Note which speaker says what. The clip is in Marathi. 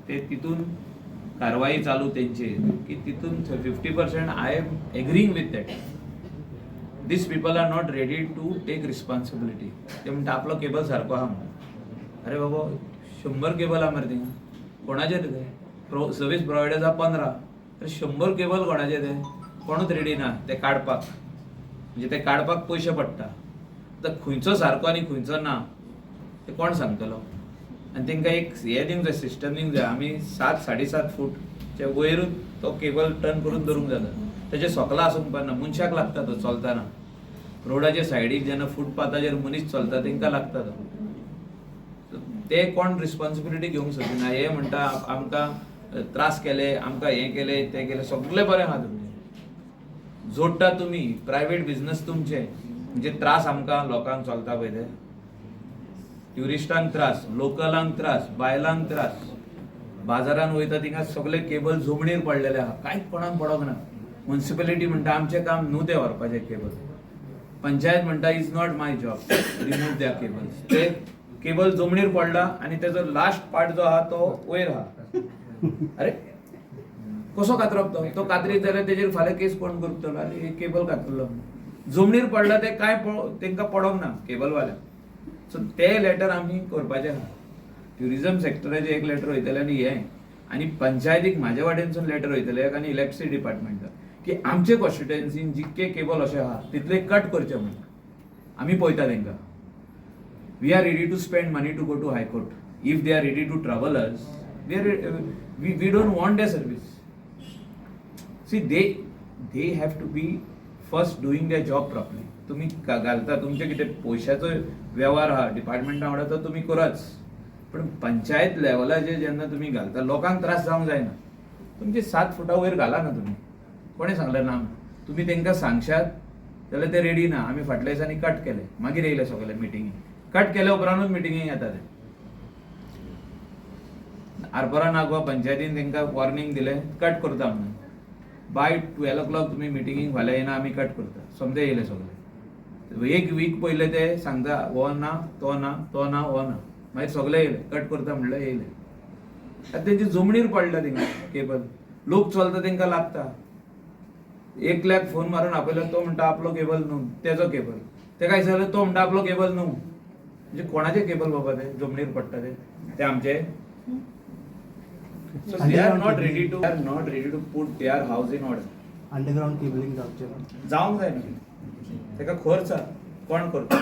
Speaker 1: ते तिथून कारवाई चालू त्यांची की तिथून 50% I am agreeing with that. These people are not ready to take responsibility. ते म्हणटा आपलो केबल सारको आहा म्हणून. अरे बाबा 100 केबल आहा मरे थिंगा, कोणाचे ते सर्वीस प्रोवायडर्स आहा 15, तर 100 केबल कोणाचे ते कोणूच रेडी ना ते काडपाक. म्हणजे ते काडपाक पयशे पडटा. तर खंयचो सारको आनी खंयचो ना ते कोण सांगतलो. आनी तांकां एक हे दिवंक जाय, सिस्टम दिवंक जाय. आमी 7-7.5 फूटच्या वयरूच तो केबल टर्न करून दवरूंक जाता. तेजे सोकला आसूंक पारना, मनशाक लागता तो चलतना. रोडाचे सायडीक जेन्ना फुटपाथाचेर मनीस चलता तांकां लागता तो. ते कोण रिस्पॉन्सिबिलिटी घेवंक सोदिना. हे म्हणटा आमकां त्रास केले, आमकां हें केलें तें केलें, सगळें बरें आहा तुमचें. जोडटा तुमी प्रायवेट बिझनस तुमचे, म्हणजे त्रास आमकां लोकांक चलता पळय ते. ट्युरिस्टांक त्रास, लोकलांक त्रास, बायलांक त्रास. बाजारान वयता थिंगा सगळे केबल जमणीर पडलेले आहा, कांयच कोणाक पडोंक ना. म्युनिसिपॅलिटी म्हणटा आमचें काम न्हू ते व्हरपाचें केबल. पंचायत म्हणटा is not my job, remove द्या केबल्स. ते केबल जमणीर पडला आनी तेजो लास्ट पार्ट जो आहा तो वयर आहा. अरे कसो कातरप तो? तो कातरीत जाल्यार तेजेर फाल्यां केस कोण करतलो? आनी हे केबल कातरलो जमणीर पडला ते कांय तांकां पडोंक ना केबलवाल्यांक. सो ते लेटर आमी करपाचें आहा. ट्युरिजम सेक्टराचें एक लेटर वयतलें आनी हें, आनी पंचायतीक म्हाजे वाटेनसून लेटर वयतलें आनी इलेक्ट्रिसिटी डिपार्टमेंटाक की आमचे कॉन्स्टिट्युएन्सीन जितके केबल अशे आहा तितले कट करचे म्हणून. आमी पळयता तांकां. We are ready to spend money to go to high court. If they are ready to travel us, we don't want their service. See they have to be first doing their job properly. तुम्ही घालता तुमचे कितें पयशाचो व्यवहार आहा डिपार्टमेंटा वांगडा तो तुमी कराच, पण पंचायत लेवलाचेर जेन्ना तुमी घालता लोकांक त्रास जावंक जायना. तुमचे 7 फुटा वयर घाला ना तुमी. कोणें सांगलें ना? तुमी तांकां सांगशात जाल्यार ते रेडी ना. आमी फाटल्या दिसांनी कट केले, मागीर येयले सगळे मिटिंगेक. कट केले उपरांतूच मिटिंगेक येता ते. आरपोरा नागवा पंचायतीन तांकां वॉर्निंग दिलें कट करता म्हणून. बाय 12 o'clock तुमी मिटिंगेक फाल्यां येना, आमी कट करता. समजे येयले सगळे. एक वीक पयले ते सांगता हो ना तो ना तो ना हो ना, मागीर सगळे येयले कट करता म्हणल्यार येयले. आतां तेंची जमणीर पडला थिंगा केबल. लोक चलता तांकां लागता. एकल्याक फोन मारून आपयलो, तो म्हणटा आपलो केबल न्हू, तेजो केबल. तेका विचारलें, तो म्हणटा आपलो केबल न्हू. म्हणजे कोणाचे केबल बाबा ते जमणीर पडटा ते आमचे. So they are not ready to put their house in order.
Speaker 2: Underground cabling जावचें
Speaker 1: जावंक जाय न्ही. तेका खर्च कोण करता?